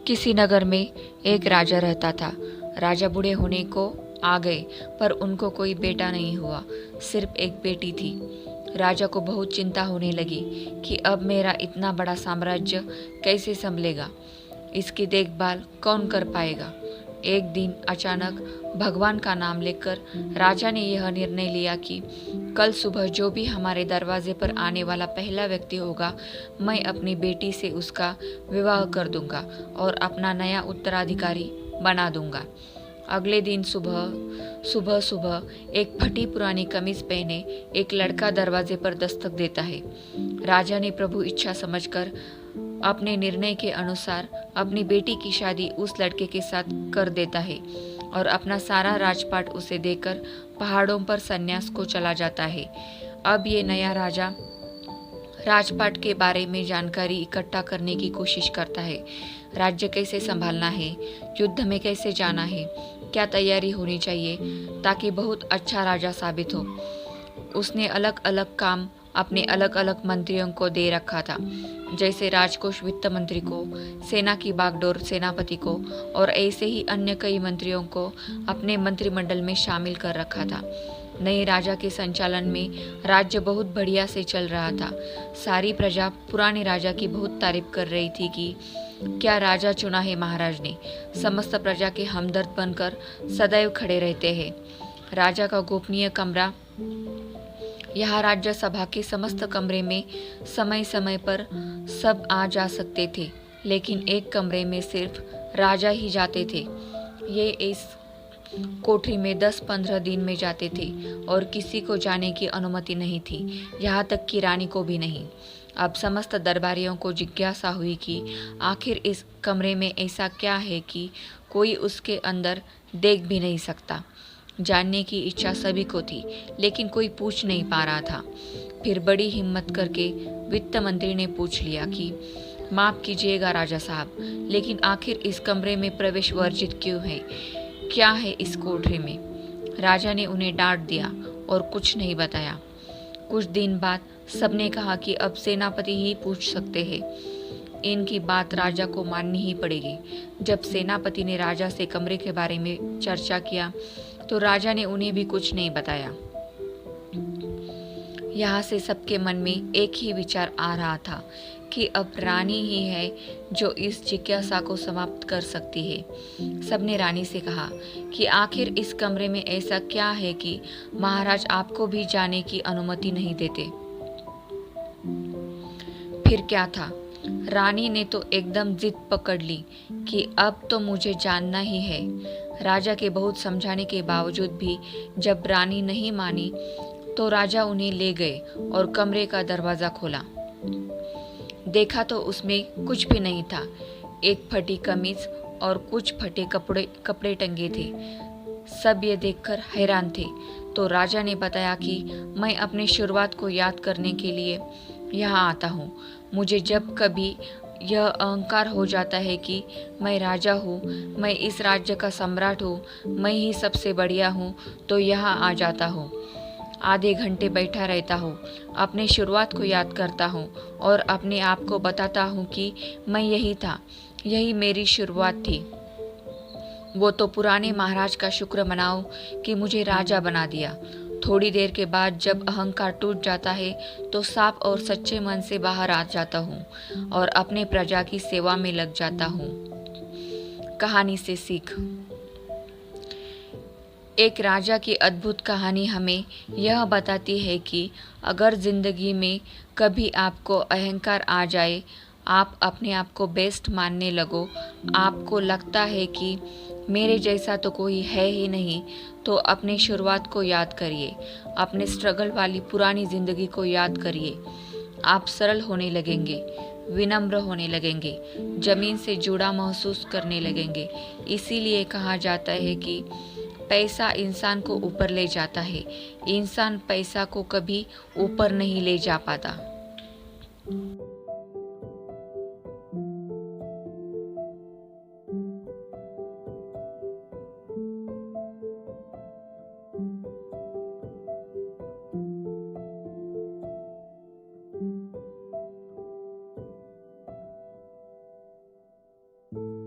किसी नगर में एक राजा रहता था। राजा बूढ़े होने को आ गए, पर उनको कोई बेटा नहीं हुआ, सिर्फ एक बेटी थी। राजा को बहुत चिंता होने लगी कि अब मेरा इतना बड़ा साम्राज्य कैसे संभलेगा, इसकी देखभाल कौन कर पाएगा। एक दिन अचानक भगवान का नाम लेकर राजा ने यह निर्णय लिया कि कल सुबह जो भी हमारे दरवाजे पर आने वाला पहला व्यक्ति होगा, मैं अपनी बेटी से उसका विवाह कर दूंगा और अपना नया उत्तराधिकारी बना दूंगा। अगले दिन सुबह सुबह सुबह एक फटी पुरानी कमीज पहने एक लड़का दरवाजे पर दस्तक देता है। राजा ने प्रभु इच्छा समझकर अपने निर्णय के अनुसार अपनी बेटी की शादी उस लड़के के साथ कर देता है और अपना सारा राजपाट उसे देकर पहाड़ों पर संन्यास को चला जाता है। अब ये नया राजा राजपाट के बारे में जानकारी इकट्ठा करने की कोशिश करता है। राज्य कैसे संभालना है, युद्ध में कैसे जाना है, क्या तैयारी होनी चाहिए ताकि बहुत अच्छा राजा साबित हो। उसने अलग अलग काम अपने अलग अलग मंत्रियों को दे रखा था, जैसे राजकोष वित्त मंत्री को, सेना की बागडोर सेनापति को और ऐसे ही अन्य कई मंत्रियों को अपने मंत्रिमंडल में शामिल कर रखा था। नए राजा के संचालन में राज्य बहुत बढ़िया से चल रहा था। सारी प्रजा पुराने राजा की बहुत तारीफ कर रही थी कि क्या राजा चुना है महाराज ने। समस्त प्रजा के हमदर्द बनकर सदैव खड़े रहते हैं। राजा का गोपनीय कमरा, यहाँ राज्य सभा के समस्त कमरे में समय समय पर सब आ जा सकते थे, लेकिन एक कमरे में सिर्फ राजा ही जाते थे। ये इस कोठरी में 10-15 दिन में जाते थे और किसी को जाने की अनुमति नहीं थी, यहाँ तक कि रानी को भी नहीं। अब समस्त दरबारियों को जिज्ञासा हुई कि आखिर इस कमरे में ऐसा क्या है कि कोई उसके अंदर देख भी नहीं सकता। जानने की इच्छा सभी को थी, लेकिन कोई पूछ नहीं पा रहा था। फिर बड़ी हिम्मत करके वित्त मंत्री ने पूछ लिया कि माफ कीजिएगा राजा साहब, लेकिन आखिर इस कमरे में प्रवेश वर्जित क्यों है? क्या है इस कोठरी में? राजा ने उन्हें डांट दिया और कुछ नहीं बताया। कुछ दिन बाद सबने कहा कि अब सेनापति ही पूछ सकते हैं। इनकी बात राजा को माननी ही पड़ेगी। जब सेनापति ने राजा से कमरे के बारे में चर्चा किया तो राजा ने उन्हें भी कुछ नहीं बताया। यहाँ से सबके मन में एक ही विचार आ रहा था कि अब रानी ही है जो इस जिज्ञासा को समाप्त कर सकती है। सबने रानी से कहा कि आखिर इस कमरे में ऐसा क्या है कि महाराज आपको भी जाने की अनुमति नहीं देते। फिर क्या था, रानी ने तो एकदम जिद पकड़ ली कि अब तो मुझे जानना ही है। राजा के बहुत समझाने के बावजूद भी जब रानी नहीं मानी तो राजा उन्हें ले गए और कमरे का दरवाजा खोला। देखा तो उसमें कुछ भी नहीं था। एक फटी कमीज और कुछ फटे कपड़े टंगे थे। सब ये देखकर हैरान थे। तो राजा ने बताया कि मैं अपनी शुरुआत को याद करने के लिए यहाँ आता हूँ। मुझे जब कभी यह अहंकार हो जाता है कि मैं राजा हूँ, मैं इस राज्य का सम्राट हूँ, मैं ही सबसे बढ़िया हूँ, तो यहाँ आ जाता हूँ। आधे घंटे बैठा रहता हूँ, अपनी शुरुआत को याद करता हूँ और अपने आप को बताता हूँ कि मैं यही था, यही मेरी शुरुआत थी। वो तो पुराने महाराज का शुक्र मनाओ कि मुझे राजा बना दिया। थोड़ी देर के बाद जब अहंकार टूट जाता है तो साफ और सच्चे मन से बाहर आ जाता हूँ और अपने प्रजा की सेवा में लग जाता हूँ। कहानी से सीख। एक राजा की अद्भुत कहानी हमें यह बताती है कि अगर जिंदगी में कभी आपको अहंकार आ जाए, आप अपने आप को बेस्ट मानने लगो, आपको लगता है कि मेरे जैसा तो कोई है ही नहीं, तो अपनी शुरुआत को याद करिए, अपने स्ट्रगल वाली पुरानी जिंदगी को याद करिए। आप सरल होने लगेंगे, विनम्र होने लगेंगे, जमीन से जुड़ा महसूस करने लगेंगे। इसीलिए कहा जाता है कि पैसा इंसान को ऊपर ले जाता है, इंसान पैसा को कभी ऊपर नहीं ले जा पाता। है।